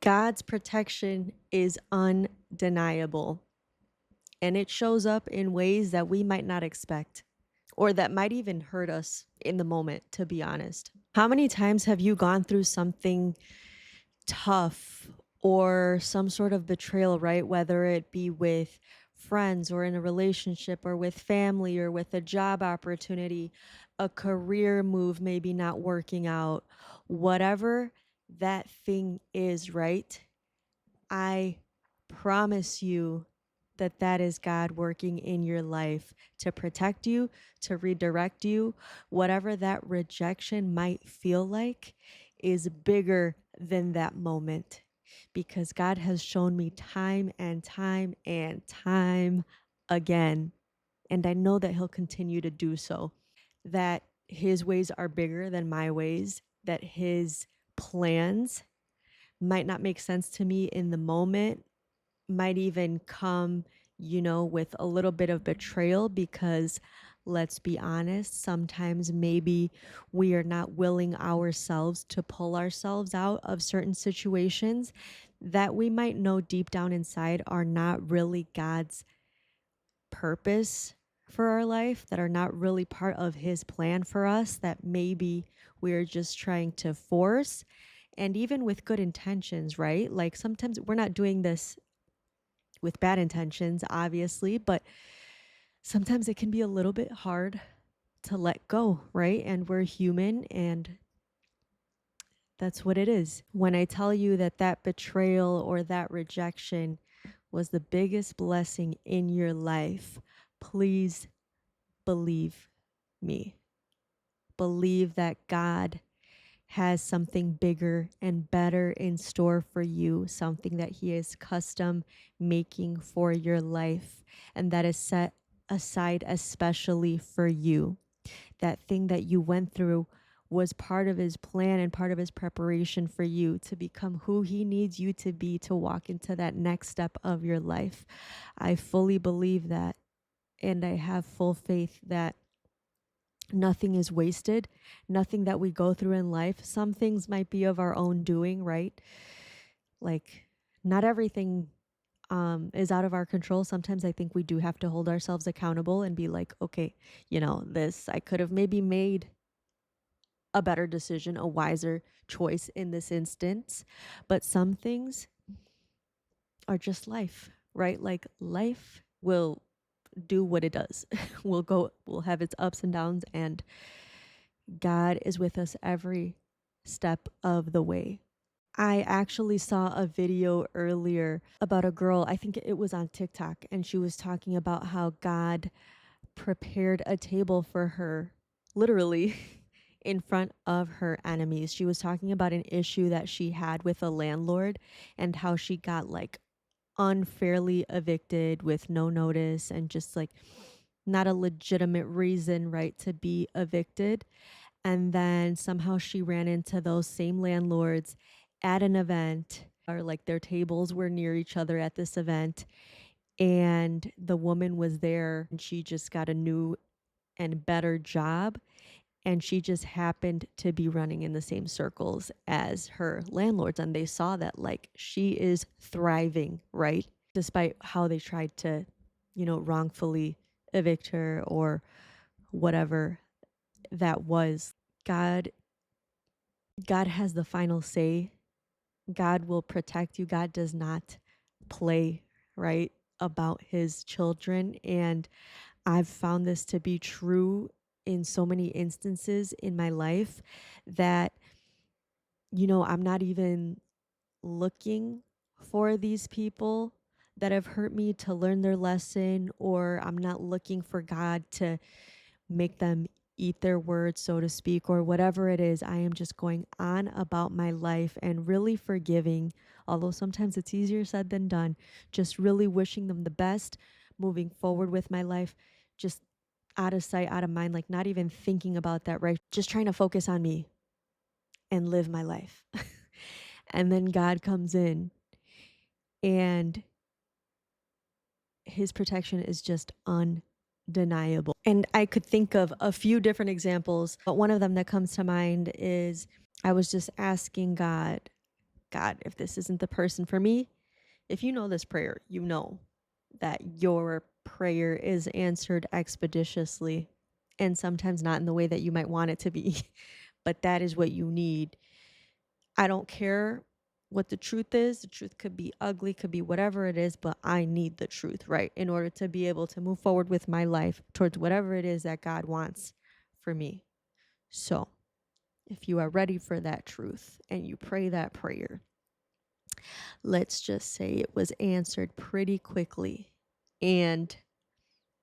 God's protection is undeniable, and it shows up in ways that we might not expect or that might even hurt us in the moment, to be honest. How many times have you gone through something tough or some sort of betrayal, right? Whether it be with friends or in a relationship or with family or with a job opportunity, a career move maybe not working out, whatever that thing is, right? I promise you that that is God working in your life to protect you, to redirect you. Whatever that rejection might feel like is bigger than that moment because God has shown me time and time and time again. And I know that He'll continue to do so, that His ways are bigger than my ways, that His plans might not make sense to me in the moment, might even come, with a little bit of betrayal because let's be honest, sometimes maybe we are not willing ourselves to pull ourselves out of certain situations that we might know deep down inside are not really God's purpose for our life, that are not really part of His plan for us, that maybe we're just trying to force. And even with good intentions, right? Like sometimes we're not doing this with bad intentions, obviously, but sometimes it can be a little bit hard to let go, right? And we're human, and that's what it is. When I tell you that that betrayal or that rejection was the biggest blessing in your life, please believe me. Believe that God has something bigger and better in store for you, something that He is custom making for your life, and that is set aside especially for you. That thing that you went through was part of His plan and part of His preparation for you to become who He needs you to be to walk into that next step of your life. I fully believe that, and I have full faith that nothing is wasted. Nothing that we go through in life. Some things might be of our own doing, right? Like, not everything is out of our control. Sometimes I think we do have to hold ourselves accountable and be like, okay, this, I could have maybe made a better decision, a wiser choice in this instance. But some things are just life, right? Like, life will do what it does. We'll have its ups and downs, and God is with us every step of the way. I actually saw a video earlier about a girl, I think it was on TikTok, and she was talking about how God prepared a table for her, literally, in front of her enemies. She was talking about an issue that she had with a landlord and how she got like unfairly evicted with no notice and just like not a legitimate reason, right, to be evicted. And then somehow she ran into those same landlords at an event, or like their tables were near each other at this event. And the woman was there and she just got a new and better job. And she just happened to be running in the same circles as her landlords. And they saw that like she is thriving, right? Despite how they tried to, wrongfully evict her or whatever that was. God God has the final say. God will protect you. God does not play, right, about His children. And I've found this to be true in so many instances in my life that, I'm not even looking for these people that have hurt me to learn their lesson, or I'm not looking for God to make them eat their words, so to speak, or whatever it is. I am just going on about my life and really forgiving, although sometimes it's easier said than done, just really wishing them the best, moving forward with my life, just out of sight, out of mind, like not even thinking about that, right? Just trying to focus on me and live my life. And then God comes in and His protection is just undeniable. And I could think of a few different examples, but one of them that comes to mind is I was just asking God, God, if this isn't the person for me, if you know this prayer, you know that your prayer is answered expeditiously and sometimes not in the way that you might want it to be, but that is what you need. I don't care what the truth is. The truth could be ugly, could be whatever it is, but I need the truth, right? In order to be able to move forward with my life towards whatever it is that God wants for me. So, if you are ready for that truth and you pray that prayer, let's just say it was answered pretty quickly. And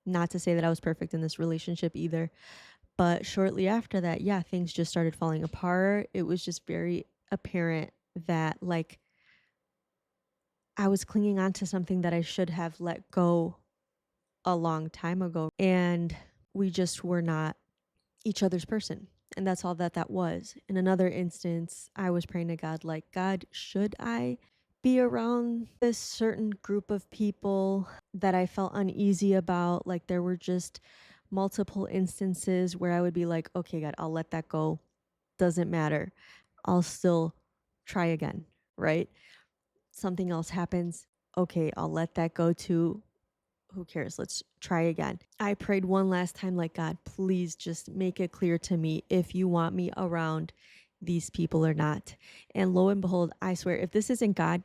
not to say that I was perfect in this relationship either, but shortly after that, yeah, things just started falling apart. It was just very apparent that, like, I was clinging on to something that I should have let go a long time ago. And we just were not each other's person. And that's all that that was. In another instance, I was praying to God, like, God, should I be around this certain group of people that I felt uneasy about? Like, there were just multiple instances where I would be like, okay, God, I'll let that go. Doesn't matter. I'll still try again, right? Something else happens. Okay, I'll let that go too. Who cares? Let's try again. I prayed one last time, like, God, please just make it clear to me if you want me around these people or not. And lo and behold, I swear, if this isn't God,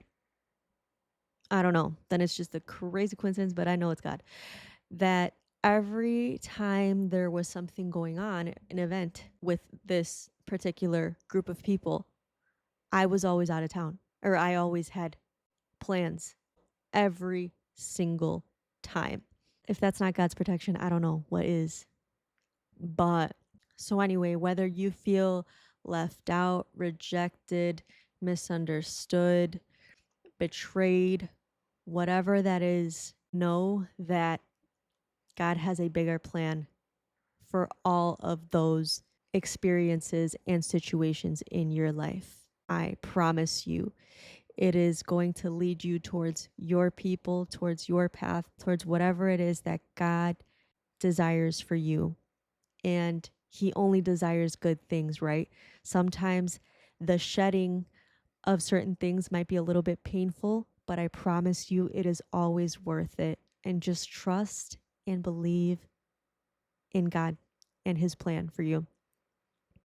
I don't know, then it's just a crazy coincidence, but I know it's God. That every time there was something going on, an event with this particular group of people, I was always out of town, or I always had plans every single time. If that's not God's protection, I don't know what is. But so, anyway, whether you feel left out, rejected, misunderstood, betrayed, whatever that is, know that God has a bigger plan for all of those experiences and situations in your life. I promise you, it is going to lead you towards your people, towards your path, towards whatever it is that God desires for you. And He only desires good things, right? Sometimes the shedding of certain things might be a little bit painful, but I promise you it is always worth it. And just trust and believe in God and His plan for you.